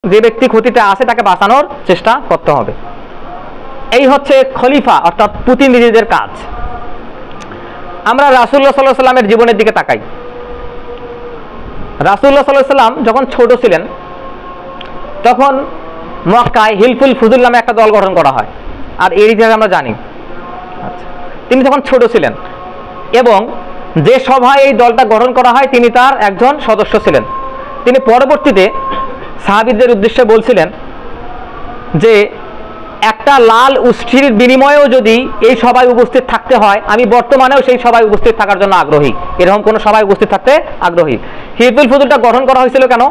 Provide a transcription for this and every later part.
যে ব্যক্তি ক্ষতিতে আছে তাকে বাঁচানোর চেষ্টা করতে হবে। এই হচ্ছে খলিফা অর্থাৎ প্রতিনিধিদের কাজ। আমরা রাসূলুল্লাহ সাল্লাল্লাহু আলাইহি সাল্লামের জীবনের দিকে তাকাই। রাসূলুল্লাহ সাল্লাল্লাহু আলাইহি সাল্লাম যখন ছোট ছিলেন তখন মক্কায় হিলফুল ফুজুল নামে একটা দল গঠন করা হয়, আর এর ইতিহাস আমরা জানি। আচ্ছা, তিনি যখন ছোট ছিলেন এবং যে সভায় এই দলটা গঠন করা হয় তিনি তার একজন সদস্য ছিলেন। তিনি পরবর্তীতে সাহাবীদের উদ্দেশ্যে বলছিলেন যে একটা লাল উষ্ঠির বিনিময়েও যদি এই সভায় উপস্থিত থাকতে হয়, আমি বর্তমানেও সেই সভায় উপস্থিত থাকার জন্য আগ্রহী। এরকম কোনো সভায় উপস্থিত থাকতে আগ্রহী। হিলফুল ফুজুলটা গঠন করা হয়েছিল কেন?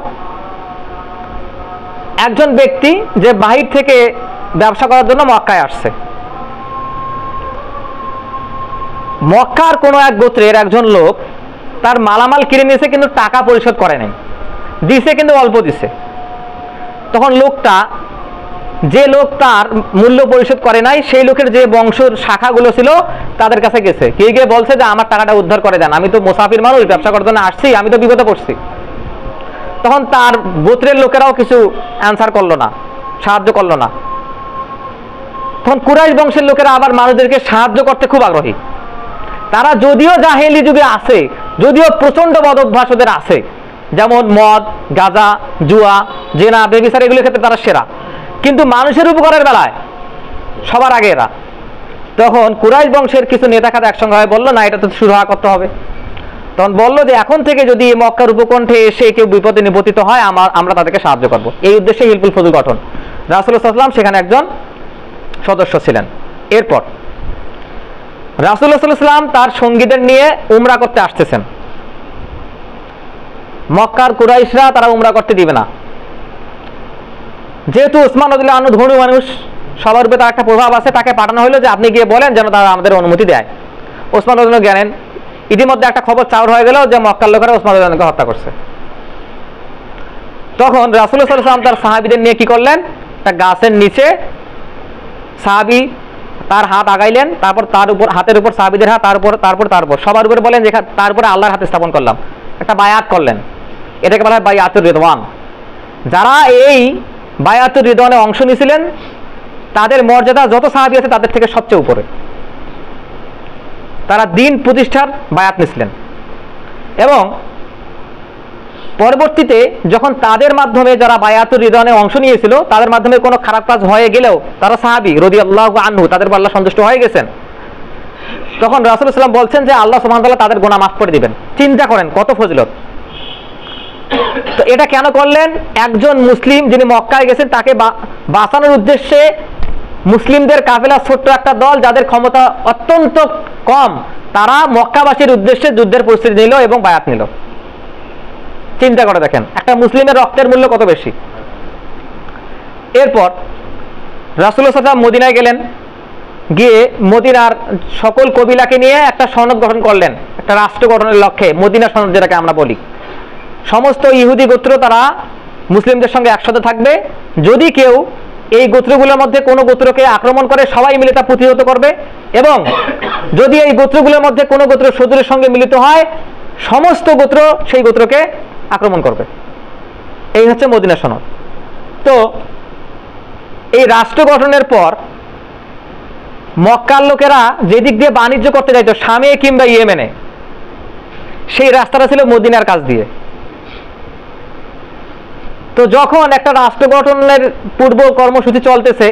একজন ব্যক্তি যে বাহির থেকে ব্যবসা করার জন্য মক্কায় আসছে, মক্কার কোনো এক গোত্রের একজন লোক তার মালামাল কিনে নিয়েছে কিন্তু টাকা পরিশোধ করে নাই, দিছে কিন্তু অল্প দিছে। তখন লোকটা, যে লোক তার মূল্য পরিশোধ করে নাই, সেই লোকের যে বংশের শাখাগুলো ছিল তাদের কাছে গেছে, গিয়ে বলছে যে আমার টাকাটা উদ্ধার করে দেন, আমি তো মুসাফির মানুষ, ব্যবসা করার জন্য আসছি, আমি তো বিপদে পড়ছি। তখন তার গোত্রের লোকেরাও কিছু অ্যান্সার করলো না, সাহায্য করলো না। তখন কুরাইশ বংশের লোকেরা আবার মানুষদেরকে সাহায্য করতে খুব আগ্রহী। তারা যদিও জাহেলি যুগে আছে, যদিও প্রচন্ড বদ অভ্যাস ওদের আছে, যেমন মদ, গাঁজা, জুয়া, জেনা, বেবিচার, এগুলোর ক্ষেত্রে তারা সেরা, কিন্তু মানুষের উপকারের বেলায় সবার আগে এরা। তখন কুরাইশ বংশের কিছু নেতা খাতে একসঙ্গে হয়ে বললো, না, এটা তো সুরাহা করতে হবে। তখন বললো যে এখন থেকে যদি মক্কার উপকণ্ঠে এসে কেউ বিপদে নিপতিত হয় আমরা তাদেরকে সাহায্য করব। এই উদ্দেশ্যে হিলফুল ফুজুল গঠন। রাসূলুল্লাহ সাল্লাল্লাহু আলাইহি ওয়াসাল্লাম সেখানে একজন সদস্য ছিলেন। এরপর রাসূলুল্লাহ সাল্লাল্লাহু আলাইহি ওয়াসাল্লাম তার সঙ্গীদের নিয়ে উমরা করতে আসতেছেন। মক্কার কুরাইশরা তারা উমরা করতে দিবে না, যেহেতু ওসমান রাদিয়াল্লাহু আনহু ধনী মানুষ, সবার উপরে তার একটা প্রভাব আছে, তাকে পাঠানো হলো যে আপনি গিয়ে বলেন যেন তারা আমাদের অনুমতি দেয়। ওসমান রাদিয়াল্লাহু আনহু গেলেন। ইতিমধ্যে একটা খবর চাউর হয়ে গেল যে মক্কার লোকেরা ওসমান রাদিয়াল্লাহু আনহুকে হত্যা করছে। তখন রাসূলুল্লাহ সাল্লাল্লাহু আলাইহি ওয়াসাল্লাম তার সাহাবীদের নিয়ে কি করলেন, একটা গাছের নিচে সাহাবী তার হাত আগাইলেন, তারপর তার উপর, হাতের উপর সাহাবীদের হাত, তারপর সবার উপরে বলেন যে তারপরে আল্লাহর হাতে স্থাপন করলাম, একটা বায়াত করলেন। এটাকে বলা হয় বায়াতুর রিদওয়ান। যারা এই বায়াতুর রিদওয়ানে অংশ নিয়েছিলেন তাদের মর্যাদা যত সাহাবী আছে তাদের থেকে সবচেয়ে উপরে। তারা দিন প্রতিষ্ঠার বায়াত নিয়েছিলেন এবং পরবর্তীতে যখন তাদের মাধ্যমে যারা বায়াতুর রিদওয়ানে অংশ নিয়েছিল তাদের মাধ্যমে কোনো খারাপ কাজ হয়ে গেলেও তারা সাহাবী রাদিয়াল্লাহু আনহু, তাদের উপর আল্লাহ সন্তুষ্ট হয়ে গেছেন, তখন রাসূলুল্লাহ সাল্লাল্লাহু আলাইহি ওয়াসাল্লাম বলছেন যে আল্লাহ সুবহানাহু ওয়া তাআলা তাদের গুনাহ মাফ করে দিবেন। চিন্তা করেন কত ফজিলত। তো এটা কেন করলেন? একজন মুসলিম যিনি মক্কায় গেছেন তাকে বাঁচানোর উদ্দেশ্যে মুসলিমদের কাফেলা, ছোট্ট একটা দল যাদের ক্ষমতা অত্যন্ত কম, তারা মক্কাবাসীর উদ্দেশ্যে যুদ্ধের প্রস্তুতি নিল এবং বায়াত নিল। চিন্তা করে দেখেন একটা মুসলিমের রক্তের মূল্য কত বেশি। এরপর রাসূলুল্লাহ সাল্লাল্লাহু আলাইহি ওয়াসাল্লাম মদিনায় গেলেন, গিয়ে মদিনার সকল কবিলাকে নিয়ে একটা সনদ গঠন করলেন, একটা রাষ্ট্র গঠনের লক্ষ্যে। মদিনা সনদ যেটাকে আমরা বলি, সমস্ত ইহুদি গোত্র তারা মুসলিমদের সঙ্গে একসাথে থাকবে। যদি কেউ এই গোত্রগুলোর মধ্যে কোনো গোত্রকে আক্রমণ করে সবাই মিলে তা প্রতিহত করবে, এবং যদি এই গোত্রগুলোর মধ্যে কোনো গোত্র শত্রুর সঙ্গে মিলিত হয় সমস্ত গোত্র সেই গোত্রকে আক্রমণ করবে। এই হচ্ছে মদিনা সনদ। তো এই রাষ্ট্র গঠনের পর মক্কার লোকেরা যেদিক দিয়ে বাণিজ্য করতে যাইতো, শামে কিংবা ইয়েমেনে, সেই রাস্তাটা ছিল মদিনার কাছ দিয়ে। তো যখন একটা রাষ্ট্র গঠনের পূর্ব কর্মসূচি চলতেছে,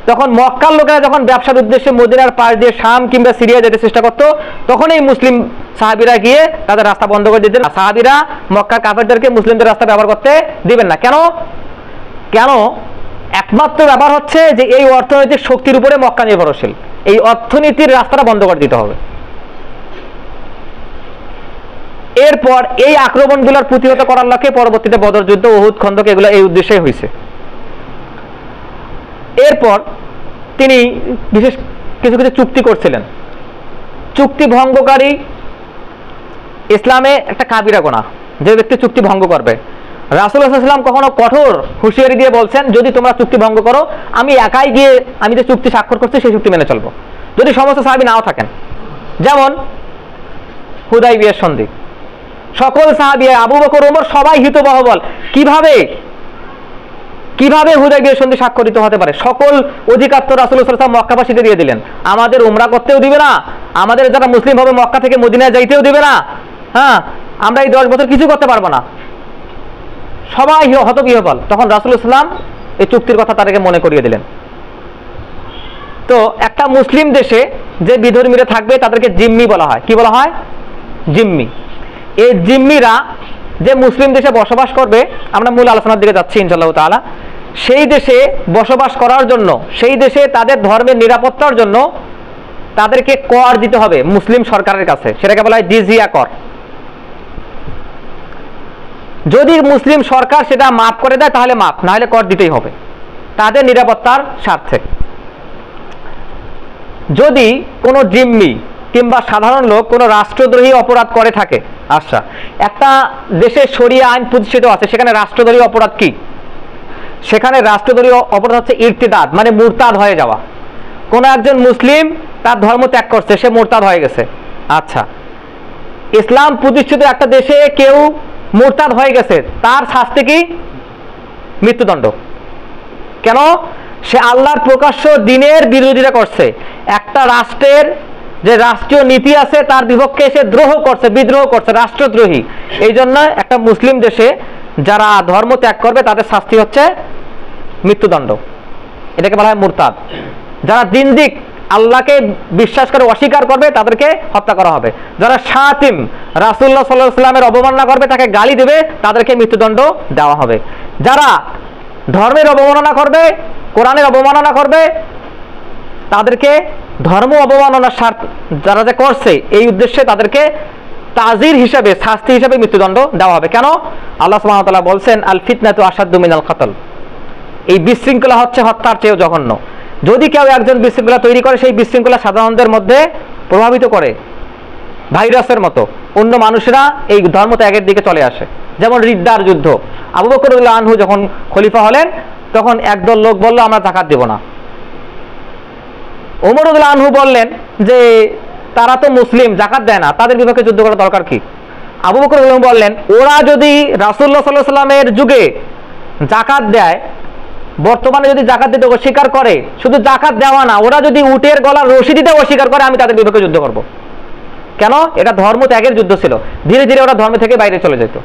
তখন মক্কার লোকেরা যখন ব্যবসার উদ্দেশ্যে মদিনার পাশ দিয়ে শাম কিংবা সিরিয়া যেতে চেষ্টা করতো, তখন এই মুসলিম সাহাবীরা গিয়ে তাদের রাস্তা বন্ধ করে দিতেন। সাহাবীরা মক্কার কাফেরদেরকে মুসলিমদের রাস্তা ব্যবহার করতে দিবেন না। কেন? একমাত্র ব্যাপার হচ্ছে যে এই অর্থনৈতিক শক্তির উপরে মক্কা নির্ভরশীল, এই অর্থনীতির রাস্তাটা বন্ধ করে দিতে হবে। এরপর এই আক্রমণগুলোর প্রতিহত করার লক্ষ্যে পরবর্তীতে বদর যুদ্ধ, উহুদ, খন্দক, এগুলো এই উদ্দেশ্যে হয়েছে। এরপর তিনি বিশেষ কিছু কিছু চুক্তি করছিলেন। চুক্তি ভঙ্গকারী ইসলামে একটা কাবিরা গুনাহ, যে ব্যক্তি চুক্তি ভঙ্গ করবে। রাসূলুল্লাহ সাল্লাল্লাহু আলাইহি ওয়াসাল্লাম কখনো কঠোর হুঁশিয়ারি দিয়ে বলছেন, যদি তোমরা চুক্তি ভঙ্গ করো আমি একাই গিয়ে আমি যে চুক্তি স্বাক্ষর করছি সেই চুক্তি মেনে চলবো, যদি সমস্ত সাহাবী নাও থাকেন। যেমন হুদাইবিয়ার সন্ধি, সকল সাহাবী, আবু বকর, ওমর সবাই হিতবহ বল, কিভাবে কিভাবে হুদায়বিয়া সন্ধি স্বাক্ষরিত হতে পারে? সকল অধিকার তো রাসূলুল্লাহ সাল্লাল্লাহু আলাইহি ওয়াসাল্লাম মক্কাবাসীকে দিয়ে দিলেন। আমাদের উমরা করতেও দিবে না, আমাদের যারা মুসলিম হবে মক্কা থেকে মদিনায় যাইতেও দিবে না। হ্যাঁ, আমরা এই 10 বছর কিছু করতে পারবো না, সবাই হতবিহ্বল। তখন রাসূলুল্লাহ সাল্লাল্লাহু আলাইহি ওয়াসাল্লাম এই চুক্তির কথা তাদেরকে মনে করিয়ে দিলেন। তো একটা মুসলিম দেশে যে বিধর্মীরা থাকবে তাদেরকে জিম্মি বলা হয়। কি বলা হয়? জিম্মি। এই জিম্মিরা যে মুসলিম দেশে বসবাস করবে, আমরা মূল আলোচনার দিকে যাচ্ছি ইনশাআল্লাহ তাআলা। সেই দেশে বসবাস করার জন্য, সেই দেশে তাদের ধর্মের নিরাপত্তার জন্য তাদেরকে কর দিতে হবে মুসলিম সরকারের কাছে, সেটাকে বলা হয় জিজিয়া কর। যদি মুসলিম সরকার সেটা মাফ করে দেয় তাহলে মাফ, না হলে কর দিতেই হবে তাদের নিরাপত্তার স্বার্থে। যদি কোনো জিম্মি কিংবা সাধারণ লোক কোনো রাষ্ট্রদ্রোহী অপরাধ করে থাকে, আচ্ছা, একটা দেশে শরিয়া আইন প্রতিষ্ঠিত আছে, সেখানে রাষ্ট্রদ্রোহী অপরাধ কি? সেখানে রাষ্ট্রদ্রোহী অপরাধ হচ্ছে ইরতিদাদ, মানে মুরতাদ হয়ে যাওয়া। কোনো একজন মুসলিম তার ধর্ম ত্যাগ করছে, সে মুরতাদ হয়ে গেছে। আচ্ছা, ইসলাম প্রতিষ্ঠিত একটা দেশে কেউ মুরতাদ হয়ে গেছে, তার শাস্তি কি? মৃত্যুদণ্ড। কেন? সে আল্লাহর প্রকাশ্য দ্বীনের বিরোধিতা করছে, একটা রাষ্ট্রের যে রাষ্ট্রীয় নীতি আছে তার বিপক্ষে সে দ্রোহ করছে, বিদ্রোহ করছে, রাষ্ট্রদ্রোহী। এই জন্য একটা মুসলিম দেশে যারা ধর্ম ত্যাগ করবে তাদের শাস্তি হচ্ছে মৃত্যুদণ্ড। এটাকে বলা হয় মুরতাদ। যারা দিনদিক আল্লাহকে বিশ্বাস করে অস্বীকার করবে তাদেরকে হত্যা করা হবে। যারা শাতিম, রাসূলুল্লাহ সাল্লাল্লাহু আলাইহি ওয়াসাল্লামের অবমাননা করবে, তাকে গালি দেবে, তাদেরকে মৃত্যুদণ্ড দেওয়া হবে। যারা ধর্মের অবমাননা করবে, কোরআনের অবমাননা করবে, তাদেরকে ধর্ম অবমাননার যারা যে করছে এই উদ্দেশ্যে তাদেরকে তাজির হিসাবে, শাস্তি হিসাবে মৃত্যুদণ্ড দেওয়া হবে। কেন? আল্লাহ সুবহানাহু ওয়া তাআলা বলছেন আল ফিতনাতু আশাদ্দু মিনাল কতল, এই বিশৃঙ্খলা হচ্ছে হত্যার চেয়েও জঘন্য। যদি কেউ একজন বিশৃঙ্খলা তৈরি করে, সেই বিশৃঙ্খলা সাধারণদের মধ্যে প্রভাবিত করে ভাইরাসের মতো, অন্য মানুষরা এই ধর্ম ত্যাগের দিকে চলে আসে। যেমন রিদ্দার যুদ্ধ, আবু বকর রাদিয়াল্লাহু আনহু যখন খলিফা হলেন তখন একদল লোক বলল আমরা যাকাত দেব না। ওমর রাদিয়াল্লাহু আনহু বললেন যে তারা তো মুসলিম, যাকাত দেয় না, তাদের বিপক্ষে যুদ্ধ করার দরকার কি? আবু বকর রাদিয়াল্লাহু আনহু বললেন ওরা যদি রাসূলুল্লাহ সাল্লাল্লাহু আলাইহি ওয়াসাল্লামের যুগে যাকাত দেয়, বর্তমানে যদি যাকাত দিতে অস্বীকার করে, শুধু যাকাত দেওয়া না, ওরা যদি উটের গলার রশি দিতে অস্বীকার করে, আমি তাদের বিপক্ষে যুদ্ধ করব। কেন? এটা ধর্ম ত্যাগের যুদ্ধ ছিল। ধীরে ধীরে ওরা ধর্ম থেকে বাইরে চলে যেত।